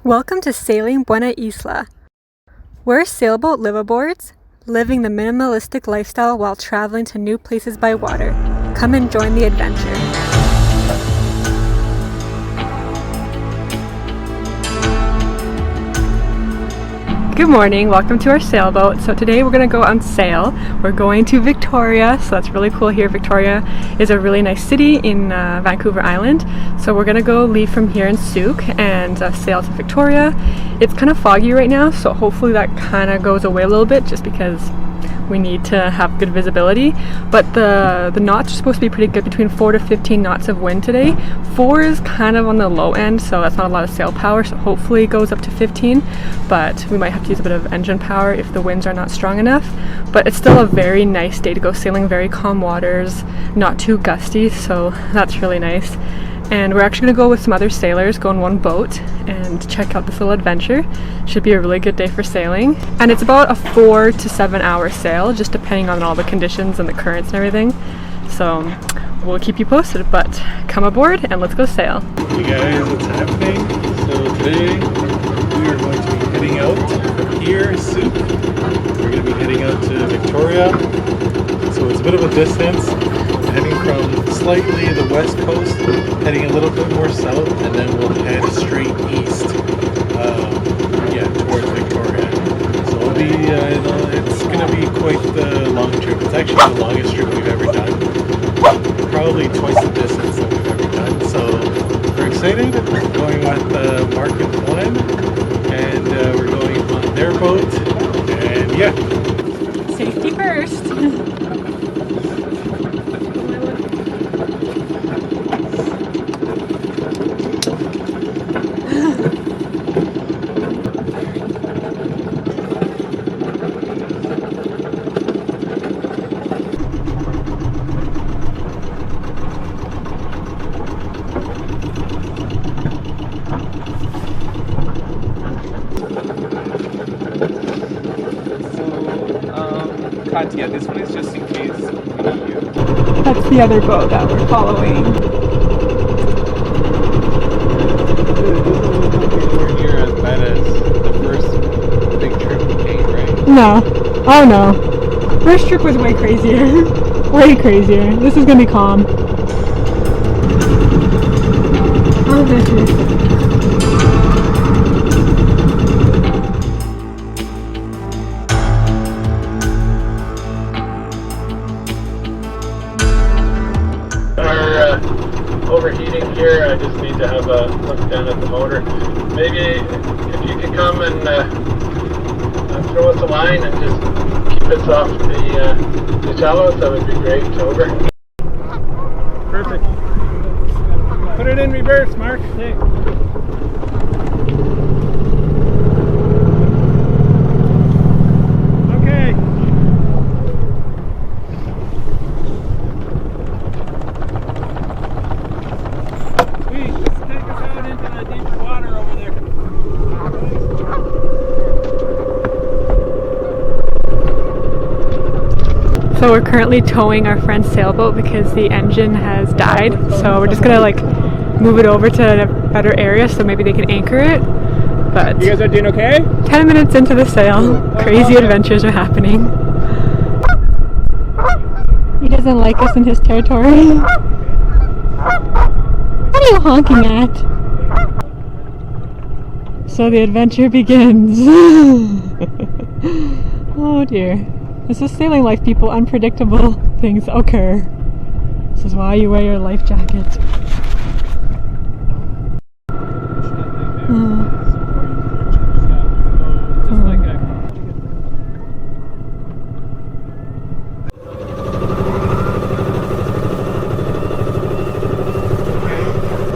Welcome to Sailing Buena Isla. We're sailboat liveaboards, living the minimalistic lifestyle while traveling to new places by water. Come and join the adventure. Good morning, welcome to our sailboat. So today we're going to go on sail. We're going to Victoria, so that's really cool here. Victoria is a really nice city in Vancouver Island. So we're going to go leave from here in SOOKE and sail to Victoria. It's kind of foggy right now, so hopefully that kind of goes away a little bit just because we need to have good visibility. But the knots are supposed to be pretty good, between 4 to 15 knots of wind today. 4 is kind of on the low end, so that's not a lot of sail power, so hopefully it goes up to 15, but we might have to use a bit of engine power if the winds are not strong enough. But it's still a very nice day to go sailing, very calm waters, not too gusty, so that's really nice. And we're actually going to go with some other sailors, go on one boat and check out this little adventure. Should be a really good day for sailing. And it's about a 4 to 7 hour sail, just depending on all the conditions and the currents and everything. So we'll keep you posted, but come aboard and let's go sail. Hey guys, what's happening? So today we are going to be heading out from here, SOOKE. We're going to be heading out to Victoria. So it's a bit of a distance. Heading from slightly the west coast, heading a little bit more south, and then we'll head straight east, towards Victoria. So it'll be, it's going to be quite the long trip. It's actually the longest trip we've ever done. Probably twice the distance that we've ever done. So we're excited. We're going with Mark and Glenn, and we're going on their boat. And yeah. Safety first. Yeah, this one is just in case we need you. That's the other boat that we're following. Nowhere near as bad as the first big trip we came, right? No. Oh no. First trip was way crazier. Way crazier. This is gonna be calm. Oh, this is. Overheating here. I just need to have a look down at the motor. Maybe if you could come and throw us a line and just keep us off the shallows, that would be great. Over. Perfect. Put it in reverse, Mark. Hey. So we're currently towing our friend's sailboat because the engine has died. So we're just gonna like move it over to a better area so maybe they can anchor it. But You guys are doing okay? 10 minutes into the sail, crazy adventures are happening. He doesn't like us in his territory. What are you honking at? So the adventure begins. Oh dear. This is sailing life, people. Unpredictable things occur. This is why you wear your life jacket.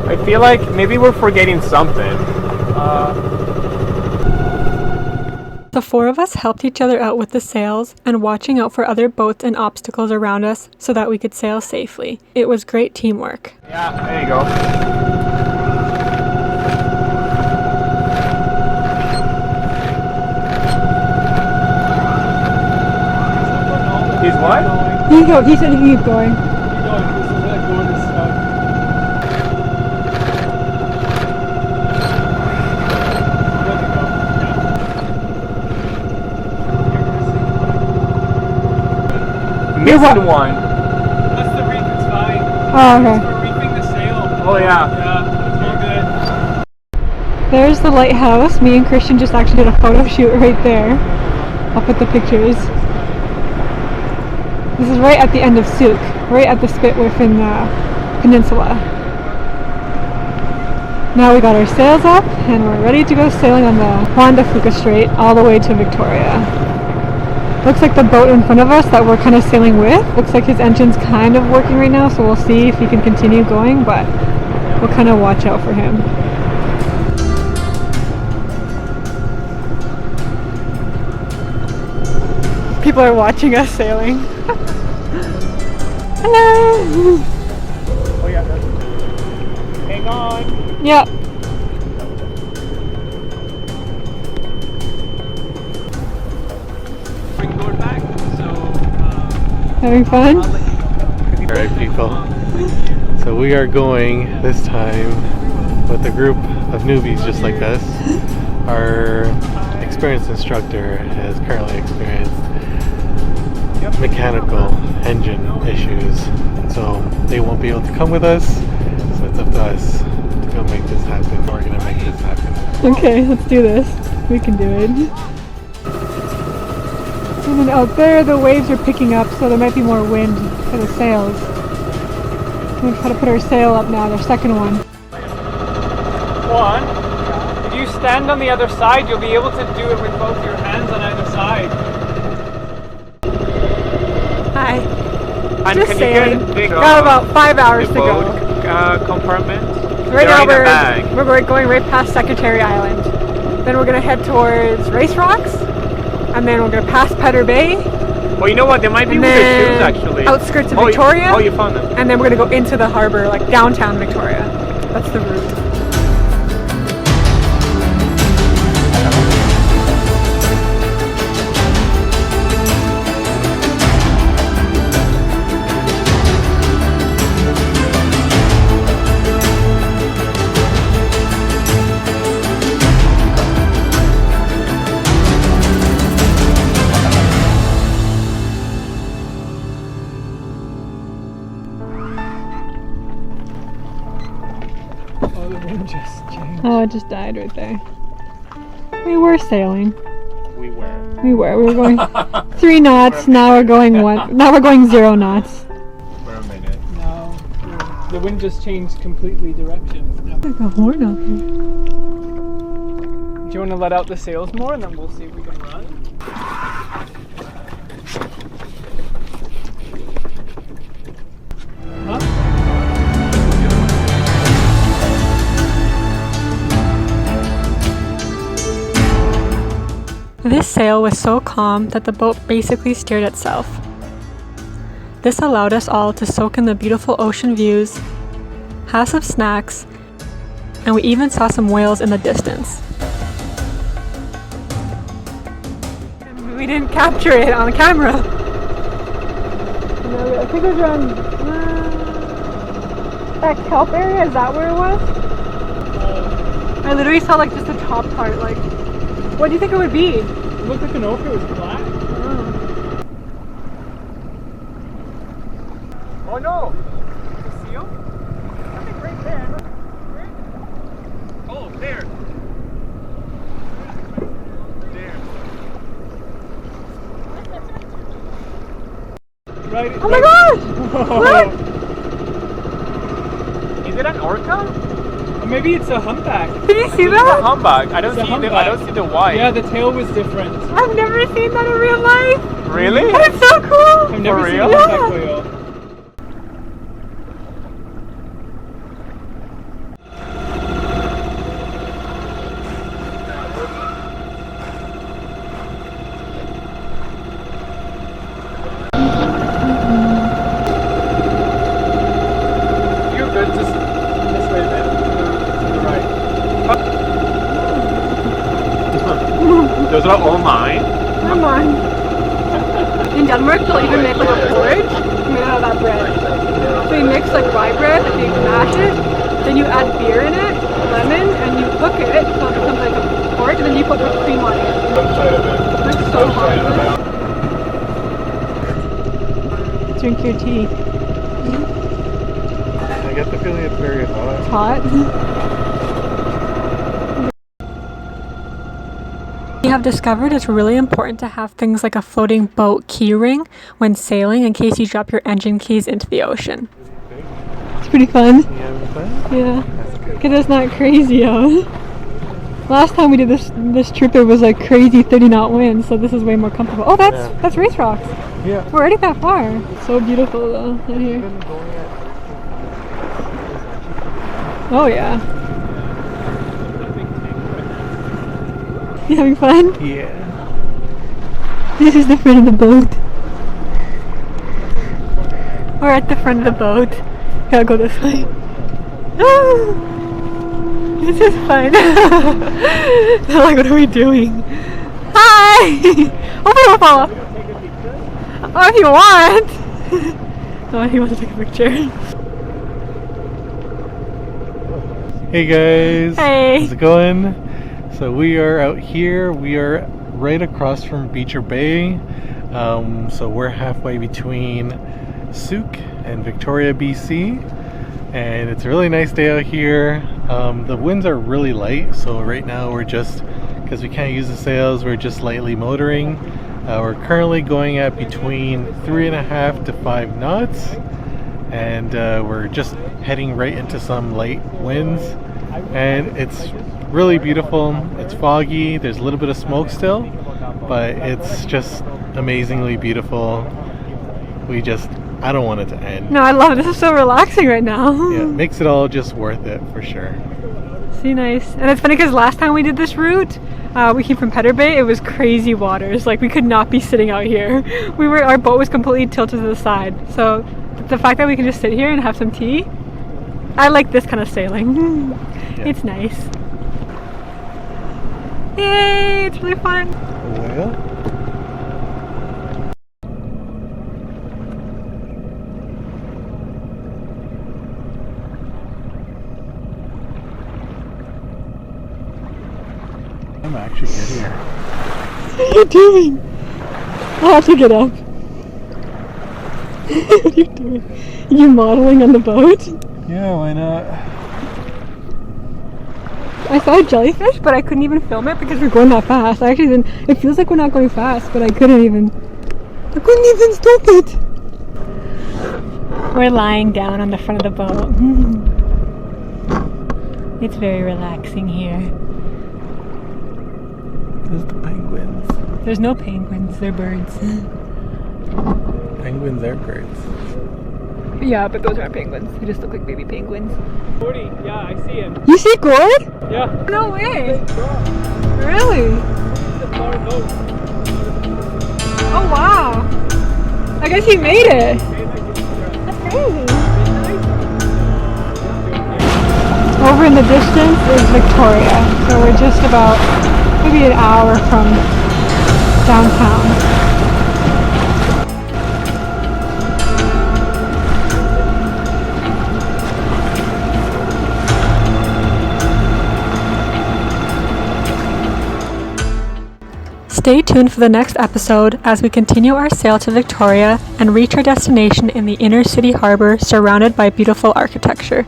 I feel like maybe we're forgetting something. The four of us helped each other out with the sails and watching out for other boats and obstacles around us so that we could sail safely. It was great teamwork. Yeah, there you go. He's what? He said he can keep going. This is like gorgeous stuff. You're missing what? one. That's the reef, it's fine. Oh, okay. We're reefing the sail. Oh yeah. Yeah, it's all good. There's the lighthouse. Me and Christian just actually did a photo shoot right there. I'll put the pictures. This is right at the end of SOOKE, right at the spit within the peninsula. Now we got our sails up and we're ready to go sailing on the Juan de Fuca Strait all the way to Victoria. Looks like the boat in front of us that we're kind of sailing with, looks like his engine's kind of working right now, so we'll see if he can continue going, but we'll kind of watch out for him. People are watching us sailing. Hello! Oh yeah. Hang on. Yep. Springboard back. So. Having fun? Alright people, so we are going this time with a group of newbies just like us. Our experienced instructor has currently experienced mechanical engine issues, so they won't be able to come with us, so it's up to us to go make this happen. We're gonna make this happen. Okay, let's do this. We can do it. And then out there the waves are picking up, so there might be more wind for the sails. We're going to try to put our sail up now, their second one. One. If you stand on the other side, you'll be able to do it with both your hands on either side. Hi. And Just can sailing. you get big Got about 5 hours to go. compartment? Right now They're we're going right past Secretary Island. Then we're going to head towards Race Rocks. And then we're going to pass Petter Bay. Well, you know what? They might be And with their shoes then actually. outskirts of Victoria. You found them. And then we're going to go into the harbour, like downtown Victoria. That's the route. Oh, it just died right there. We were sailing. We were. We were going 3 knots. Now we're going 1. Now we're going 0 knots. For a minute. No. The wind just changed completely directions. No. Like a horn out there. Do you want to let out the sails more and then we'll see if we can run? This sail was so calm that the boat basically steered itself. This allowed us all to soak in the beautiful ocean views, have some snacks, and we even saw some whales in the distance. We didn't capture it on camera. No, I think it was around that kelp area. Is that where it was? I literally saw like just the top part. Like, what do you think it would be? It looked like an ochre, it was black. Oh no! The seal? I think right there. Oh, there! There. Right. Oh my gosh! Look! Is it an orca? Or maybe it's a humpback. Did you see It's a that? humpback. I don't see the white. Yeah, the tail was different. I've never seen that in real life. Really? That's so cool. I've never For seen real? a humpback whale. You're good, just this way then. To the right. Those are all mine? Come on. In Denmark, they'll even make like a porridge made out of that bread. So you mix like rye bread, and you mash it, then you add beer in it, lemon, and you cook it so it becomes like a porridge, and then you put whipped cream on it. It's so hard. drink your tea. I get the feeling it's very hot. It's hot. We have discovered it's really important to have things like a floating boat key ring when sailing in case you drop your engine keys into the ocean. It's pretty fun. You having fun? Yeah. That's good. Because it's not crazy out. Last time we did this trip, it was like crazy 30 knot winds, so this is way more comfortable. Oh, that's Race Rocks. Yeah. We're already that far. So beautiful though, out here. Oh yeah. You having fun? Yeah. This is the front of the boat. We're at the front of the boat. Gotta go this way. This is fun. They're like, what are we doing? Hi! Hopefully we'll fall off. Oh, if you want. Oh, he wants to take a picture. Hey guys. Hey. How's it going? So we are out here. We are right across from Beecher Bay. So we're halfway between SOOKE and Victoria, BC. And it's a really nice day out here. The winds are really light, so right now we're just, because we can't use the sails, we're just lightly motoring. We're currently going at between 3.5 to 5 knots, and we're just heading right into some light winds, and it's really beautiful. It's foggy, there's a little bit of smoke still, but it's just amazingly beautiful. I don't want it to end. No, I love it. This is so relaxing right now. Yeah, it makes it all just worth it for sure. See, nice. And it's funny because last time we did this route, we came from Petter Bay. It was crazy waters. Like, we could not be sitting out here. Our boat was completely tilted to the side. So the fact that we can just sit here and have some tea, I like this kind of sailing. Yeah. It's nice. Yay! It's really fun. Well. I'm actually good here. What are you doing? I'll have to get up. What are you doing? Are you modeling on the boat? Yeah, why not? I saw a jellyfish, but I couldn't even film it because we're going that fast. I actually didn't. It feels like we're not going fast, but I couldn't even stop it. We're lying down on the front of the boat. It's very relaxing here. There's the penguins. There's no penguins, they're birds. Penguins are birds. Yeah, but those aren't penguins. They just look like baby penguins. 40, yeah, I see him. You see Gord? Yeah. No way. Really? Oh wow. I guess he made it. That's crazy. Over in the distance is Victoria. So we're just about maybe an hour from downtown. Stay tuned for the next episode as we continue our sail to Victoria and reach our destination in the inner city harbor surrounded by beautiful architecture.